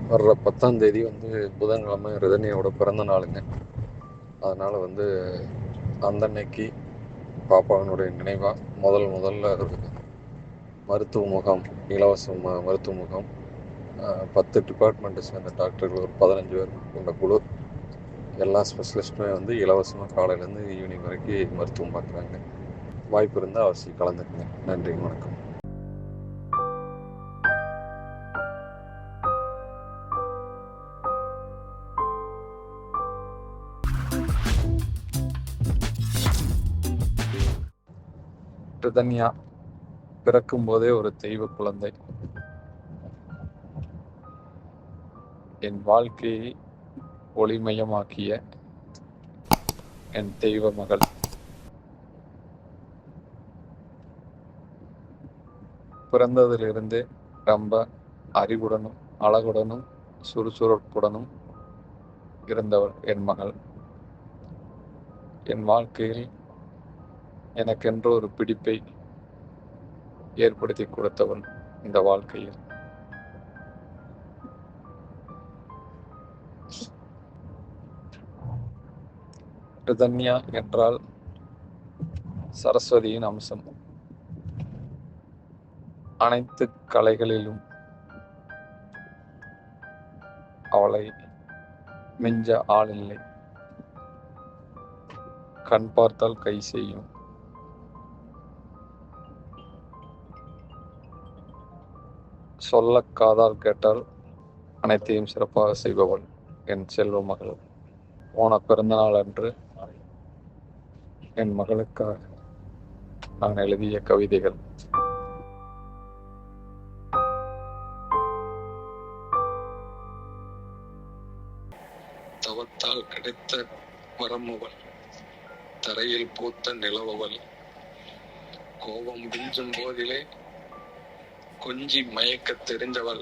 வர்ற 10ஆம் தேதி புதன்கிழமை ரிதன்யாவோட பிறந்த நாளுங்க. அதனால் அந்த அன்னைக்கு பாப்பாவினுடைய நினைவாக முதல்ல ஒரு மருத்துவ முகாம், இலவச மருத்துவ முகாம், 10 டிபார்ட்மெண்ட்டை சேர்ந்த டாக்டர்கள் ஒரு 15 பேர் கொண்ட குழு, எல்லா ஸ்பெஷலிஸ்ட்டுமே இலவசமாக காலையிலேருந்து ஈவினிங் வரைக்கும் மருத்துவம் பார்க்குறாங்க. வாய்ப்பு இருந்தால் அவசியம் கலந்துக்குங்க. நன்றி, வணக்கம். ரிதன்யா பிறக்கும் போதே ஒரு தெய்வ குழந்தை. என் வாழ்க்கையை ஒளிமயமாக்கிய என் தெய்வ மகள். பிறந்ததிலிருந்தே ரொம்ப அறிவுடனும் அழகுடனும் சுறுசுறுப்புடனும் இருந்தவள் என் மகள். என் வாழ்க்கையில் எனக்கென்று ஒரு பிடிப்பை ஏற்படுத்தி கொடுத்தவன் இந்த வாழ்க்கையில். ரிதன்யா என்றால் சரஸ்வதியின் அம்சம். அனைத்து கலைகளிலும் அவளை மிஞ்ச ஆள் இல்லை. கண் பார்த்தால் கை செய்யும். சொல்ல காதால் கேட்டால் அனைத்தையும் சிறப்பாக செய்பவள் என் செல்வ மகள். போன பிறந்தநாள் அன்று என் மகளுக்காக நான் எழுதிய கவிதைகள். தவத்தால் கிடைத்த வரமுவள், தரையில் பூத்த நிலவவள், கோபம் விஞ்சும் போதிலே கொஞ்சி மயக்க தெரிந்தவள்,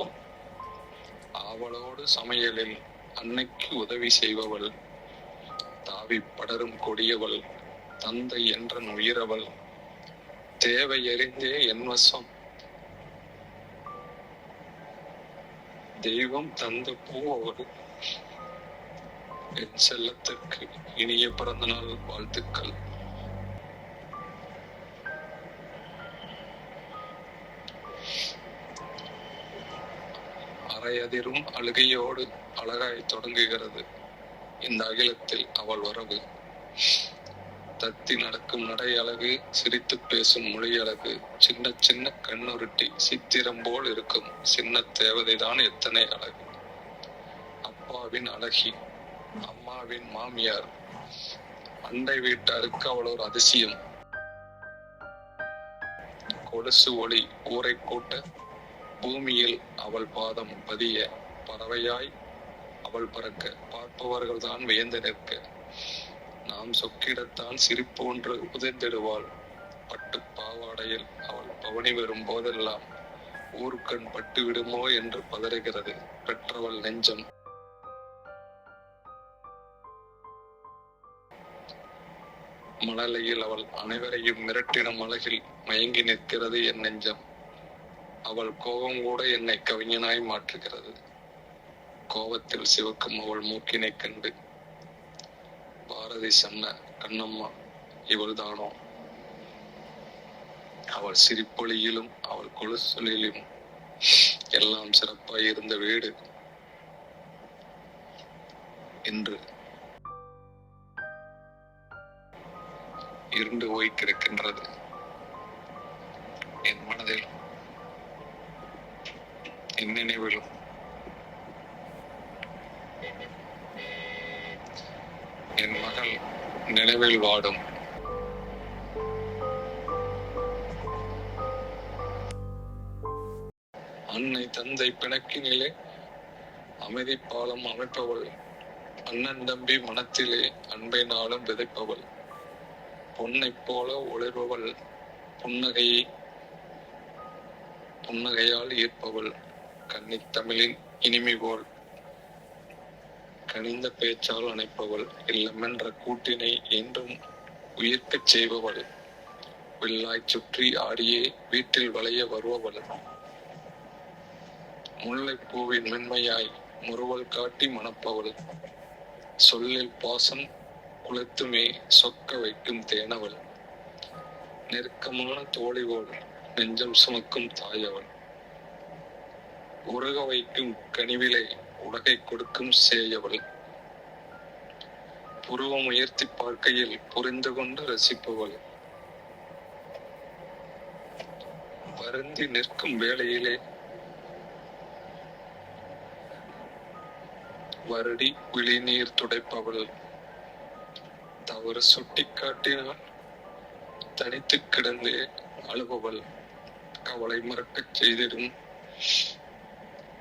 ஆவலோடு சமையலில் அன்னைக்கு உதவி செய்பவள், தாவி படரும் கொடியவள், தந்தை என்றன் உயிரவள், தேவை அறிந்தே என் வசம் தெய்வம் தந்த பூ அவள். என் செல்லத்திற்கு இனிய பிறந்தநாள் வாழ்த்துக்கள். அரையதிரும் அழுகையோடு அழகாய் தொடங்குகிறது இந்த அகிலத்தில் அவள் வரவு. தத்தி நடக்கும் நடை அழகு, சிரித்து பேசும் மொழி அழகு, சின்ன சின்ன கண்ணுருட்டி சித்திரம் போல் இருக்கும் சின்ன தேவதைதான் எத்தனை அழகு. அப்பாவின் அழகி, அம்மாவின் மாமியார், அண்டை வீட்டாருக்கு அவள் ஒரு அதிசயம். கொலுசு ஒளி ஊரை கூட்ட, பூமியில் அவள் பாதம் பதிய, பறவையாய் அவள் பறக்க, பார்ப்பவர்கள் தான் வியந்து நிற்க, நாம் சொக்கிடத்தான் சிரிப்பு ஒன்று உதிர்ந்திடுவாள். பட்டு பாவாடையில் அவள் பவனி வரும் போதெல்லாம் ஊருக்கண் பட்டு விடுமோ என்று பதறுகிறது பெற்றவள் நெஞ்சம். மணலையில் அவள் அனைவரையும் மிரட்டின அழகில் மயங்கி நிற்கிறது என் நெஞ்சம். அவள் கோபம் கூட என்னை கவிஞனாய் மாற்றுகிறது. கோபத்தில் சிவக்கும் அவள் மூக்கினை கண்டு பாரதி சொன்ன கண்ணம்மா இவள்தானோ. அவள் சிரிப்பொழியிலும் அவள் கொலுசொலியிலும் எல்லாம் சிறப்பாய் இருந்த வீடு இன்று இருண்டு போய் கிடக்கின்றது. என் மனதில் என் நினைவிலும் என் மகள் நினைவில் வாடும். அன்னை தந்தை பிணக்கினிலே அமைதி பாலம் அமைப்பவள், அண்ணன் தம்பி மனத்திலே அன்பை நாளும் விதைப்பவள், பொன்னை போல ஒளிர்பவள், புன்னகையால் ஈர்ப்பவள், கன்னித் தமிழின் இனிமை போல் கனிந்த பேச்சால் அணைப்பவள், இல்லமென்ற கூட்டினை என்றும் உயிர்க்கச் செய்பவள், வில்லாய் சுற்றி ஆடியே வீட்டில் வளைய வருபவள், முல்லை பூவின் மென்மையாய் முறுவல் காட்டி மணப்பவள், சொல்லில் பாசம் குளத்துமே சொக்க வைக்கும் தேனவள், நெருக்கமான தோழிவோள் நெஞ்சம் சுமக்கும் தாயவள், உருக வைக்கும் கனிவிலை உலகை கொடுக்கும் சேயவள், புருவம் உயர்த்தி பார்க்கையில் புரிந்து கொண்டு ரசிப்பவள், வருந்தி நிற்கும் வேளையிலே வருடி விழிநீர் துடைப்பவள், தவறு சுட்டி காட்டினால் தனித்து கிடந்தே அழுபவள், கவலை மறக்கச் செய்திடும்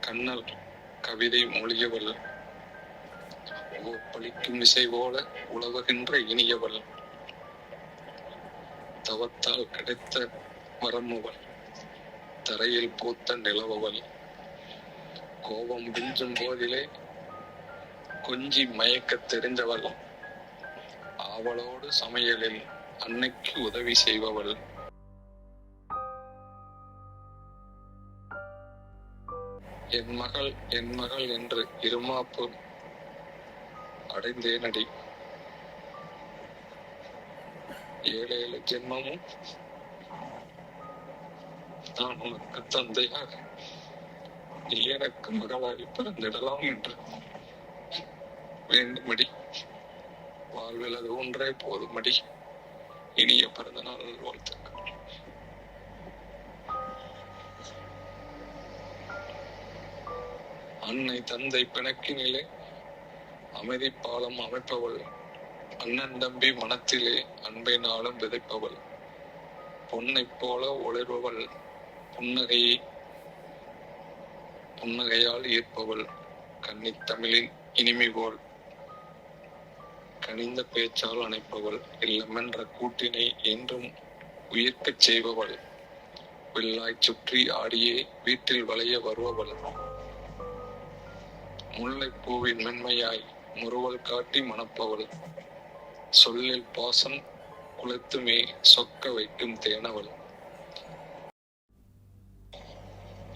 கண்ணல் கவிதை மொழியவள், பழிக்கும் இசை போல உலவுகின்ற இனியவள், தவத்தால் கிடைத்த வரமுவள், தரையில் பூத்த நிலவவள், கோபம் விஞ்சும் போதிலே கொஞ்சி மயக்க தெரிந்தவள், ஆவலோடு சமையலில் அன்னைக்கு உதவி செய்பவள், என் மகள் என்று இருமாப்பு அடைந்தேனடி, 7 ஜென்மமும் நான் உனக்கு தந்தையாக நீ எனக்கு மகளாய் பிறந்திடலாம் என்று வேண்டுமடி, வாழ்வில் அது ஒன்றே போதுமடி, இனிய பிறந்த நாள் வாழ்த்துக்கள். அன்னை தந்தை பிணக்கினிலே அமைதி பாலம் அமைப்பவள், அண்ணன் தம்பி மனத்திலே அன்பை நாளும் விதைப்பவள், பொன்னை போல ஒளிர்பவள், புன்னகையால் ஈர்ப்பவள், கன்னித் தமிழின் இனிமை போல் கனிந்த பேச்சால் அணைப்பவள், இல்லமென்ற கூட்டினை என்றும் உயிர்க்கச் செய்பவள், வில்லாய் சுற்றி ஆடியே வீட்டில் வளைய வருபவள், முல்லைப்பூவின் மென்மையாய் முறுவல் காட்டி மணப்பவள், சொல்லில் பாசம் குளத்துமே சொக்க வைக்கும் தேனவள்,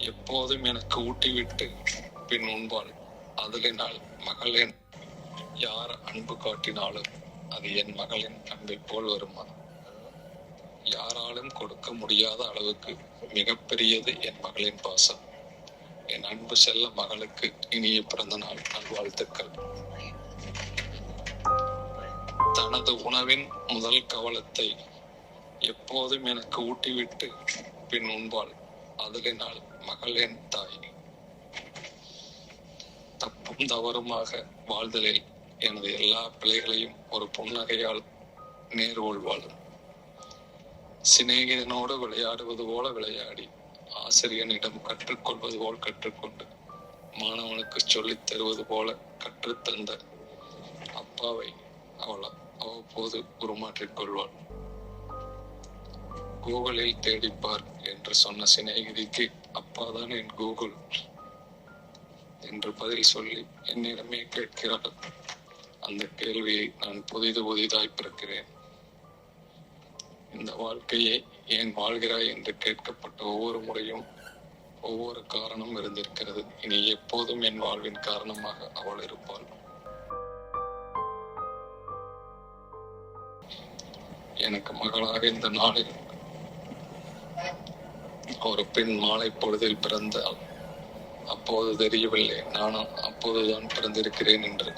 எப்போதும் எனக்கு ஊட்டிவிட்டு பின் உண்பாள், அதலினால் மகளின் யார் அன்பு காட்டினாலும் அது என் மகளின் அன்பை போல் வருமா? யாராலும் கொடுக்க முடியாத அளவுக்கு மிகப்பெரியது என் மகளின் பாசம். என் அன்பு செல்ல மகளுக்கு இனிய பிறந்த நாள் நல்வாழ்த்துக்கள். தனது உணவின் முதல் கவலத்தை எப்போதும் எனக்கு ஊட்டிவிட்டு பின் உண்பாள், அதலினால் மகள் என் தாய். தப்பும் தவறுமாக வாழ்தலில் எனது எல்லா பிள்ளைகளையும் ஒரு புன்னகையால் நேர்கொள்வாள். சிநேகிதனோடு விளையாடுவது போல விளையாடி, ஆசிரியனிடம் கற்றுக்கொள்வது போல் கற்றுக்கொண்டு, மாணவனுக்கு சொல்லித் தருவது போல கற்றுத்தந்த அப்பாவை அவள் அவ்வப்போது உருமாற்றிக் கொள்வாள். கூகுளில் தேடிப்பார் என்று சொன்ன சிநேகிதிக்கு அப்பாதான் என் கூகுள் என்று பதில் சொல்லி என்னிடமே கேட்கிறாள். அந்த கேள்வியை நான் புதிதாய் பிறக்கிறேன். இந்த வாழ்க்கையை ஏன் வாழ்கிறாய் என்று கேட்கப்பட்ட ஒவ்வொரு முறையும் ஒவ்வொரு காரணம் இருந்திருக்கிறது. இனி எப்போதும் என் வாழ்வின் காரணமாக அவள் இருப்பாள். எனக்கு மகளாக இந்த நாளில் ஒரு பெண் மாலை பொழுதில் பிறந்தால் அப்போது தெரியவில்லை நானும் அப்போதுதான் பிறந்திருக்கிறேன் என்று.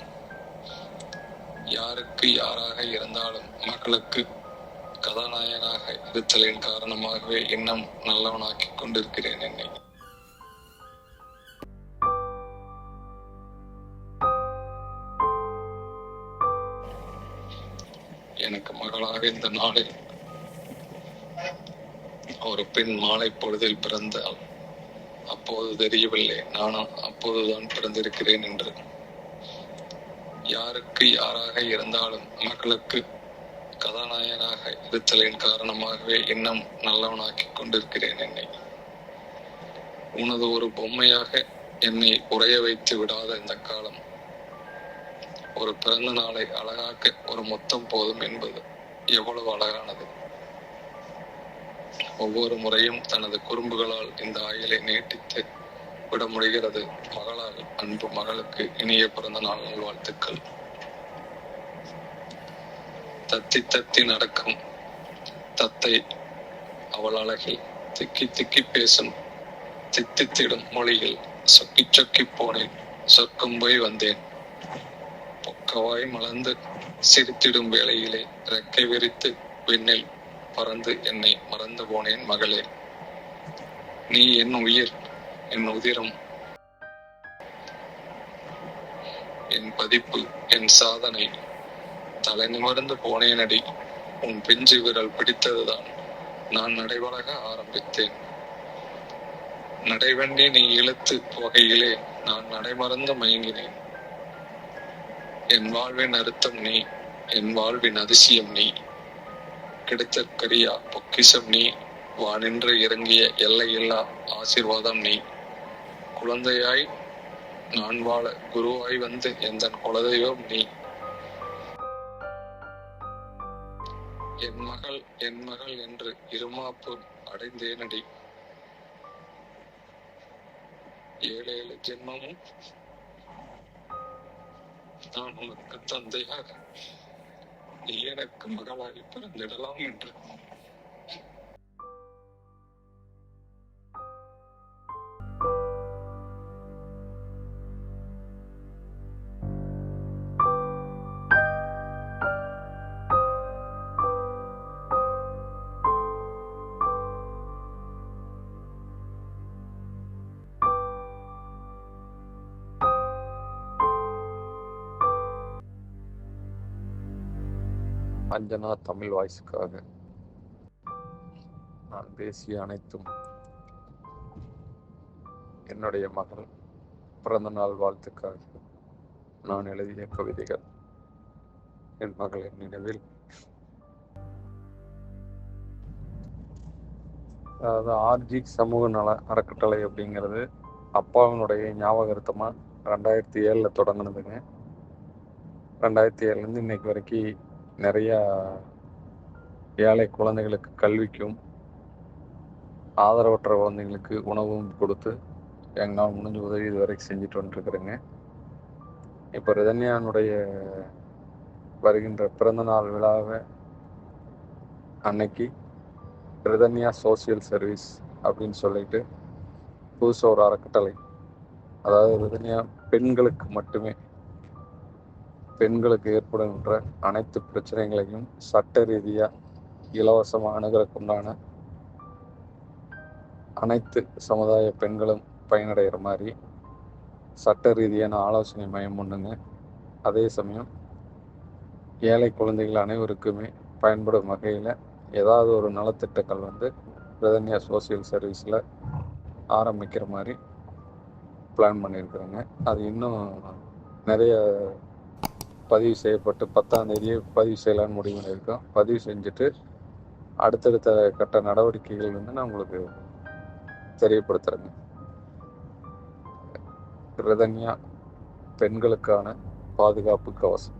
யாருக்கு யாராக இருந்தாலும் மகளுக்கு கதாநாயகனாக இருத்தலின் காரணமாகவே இன்னும் நல்லவனாக்கிக் கொண்டிருக்கிறேன் என்னை. எனக்கு மகளாக இந்த நாளில் ஒரு பெண் மாலை பொழுதில் பிறந்தால் அப்போது தெரியவில்லை நானும் அப்போதுதான் பிறந்திருக்கிறேன் என்று. யாருக்கு யாராக இருந்தாலும் மகளுக்கு கதாநாயகனாக இருத்தலின் காரணமாகவே இன்னும் நல்லவனாக்கிக் கொண்டிருக்கிறேன் என்னை. உனது ஒரு பொம்மையாக என்னை உறைய வைத்து விடாத இந்த காலம், ஒரு பிறந்த நாளை அழகாக்க ஒரு மொத்தம் போதும் என்பது எவ்வளவு அழகானது. ஒவ்வொரு முறையும் தனது குறும்புகளால் இந்த ஆயுளை நீட்டித்து விட முடிகிறது. மகளால் அன்பு மகளுக்கு இனிய பிறந்த நாள் நல்வாழ்த்துக்கள். தத்தி தத்தி நடக்கும் தத்தை அவள் அழகில் திக்கி திக்கி பேசும் தித்தித்திடும் மொழியில் சொக்கி சொக்கி போனேன், சொர்க்கம் போய் வந்தேன். பொக்கவாய் மலர்ந்து சிரித்திடும் வேளையிலே ரெக்கை விரித்து விண்ணில் பறந்து என்னை மறந்து போனேன் மகளே. நீ என் உயிர், என் உதிரம், என் பதிப்பு, என் சாதனை. தலை நிமிர்ந்து போனேனடி, உன் பிஞ்சு விரல் பிடித்ததுதான் நான் நடைபழக ஆரம்பித்தேன். நடைவண்டி நீ இழுத்து போகையிலே நான் நடைமறந்து மயங்கினேன். என் வாழ்வின் அர்த்தம் நீ, என் வாழ்வின் அதிசயம் நீ. கிடைத்தற்கரியா பொக்கிஷம் நீ, வானின்று இறங்கிய எல்லையில்லா ஆசீர்வாதம் நீ. குழந்தையாய் நான் வாழ குருவாய் வந்து எந்தன் குலதெய்வம் நீ. என் மகள், என் மகள் என்று இருமாப்பு அடைந்தேனடி. 7 ஜென்மமும் நான் உனக்கு தந்தையாக, நீ எனக்கு மகளாய் பிறந்திடலாம் என்று. அஞ்சனா தமிழ் வாய்ஸுக்காக நான் பேசிய அனைத்தும் என்னுடைய மகள் பிறந்த நாள் வாழ்த்துக்காக நான் எழுதிய கவிதைகள். என் மகளின் நினைவில், அதாவது ஆர்ஜி சமூக நல அறக்கட்டளை அப்படிங்கிறது அப்பாவினுடைய ஞாபகார்த்தமாக 2007 தொடங்கினதுங்க. 2007 இன்னைக்கு வரைக்கும் நிறையா ஏழை குழந்தைகளுக்கு கல்விக்கும் ஆதரவற்ற குழந்தைங்களுக்கு உணவும் கொடுத்து எங்களால் முடிஞ்ச உதவி இது வரைக்கும் செஞ்சுட்டு வந்துருக்குறேங்க. இப்போ ரிதன்யானுடைய வருகின்ற பிறந்தநாள் விழாவை அன்னைக்கு ரிதன்யா சோசியல் சர்வீஸ் அப்படின்னு சொல்லிட்டு புதுசாக ஒரு அறக்கட்டளை, அதாவது ரிதன்யா பெண்களுக்கு மட்டுமே, பெண்களுக்கு ஏற்படுகின்ற அனைத்து பிரச்சனைகளையும் சட்ட ரீதியாக இலவசமாக அணுகிறதுக்குண்டான அனைத்து சமுதாய பெண்களும் பயனடைகிற மாதிரி சட்ட ரீதியான ஆலோசனை மையம் ஒன்றுங்க. அதே சமயம் ஏழை குழந்தைகள் அனைவருக்குமே பயன்படும் வகையில் ஏதாவது ஒரு நலத்திட்டங்கள் ரிதன்யா சோசியல் சர்வீஸில் ஆரம்பிக்கிற மாதிரி பிளான் பண்ணியிருக்கிறேங்க. அது இன்னும் நிறைய பதிவு செய்யப்பட்டு 10ஆம் தேதியே பதிவு செய்யலான்னு முடிவு பண்ணியிருக்கோம். பதிவு செஞ்சுட்டு அடுத்தடுத்த கட்ட நடவடிக்கைகள் நான் உங்களுக்கு தெரியப்படுத்துகிறேங்க. ரிதன்யா பெண்களுக்கான பாதுகாப்பு கவசம்.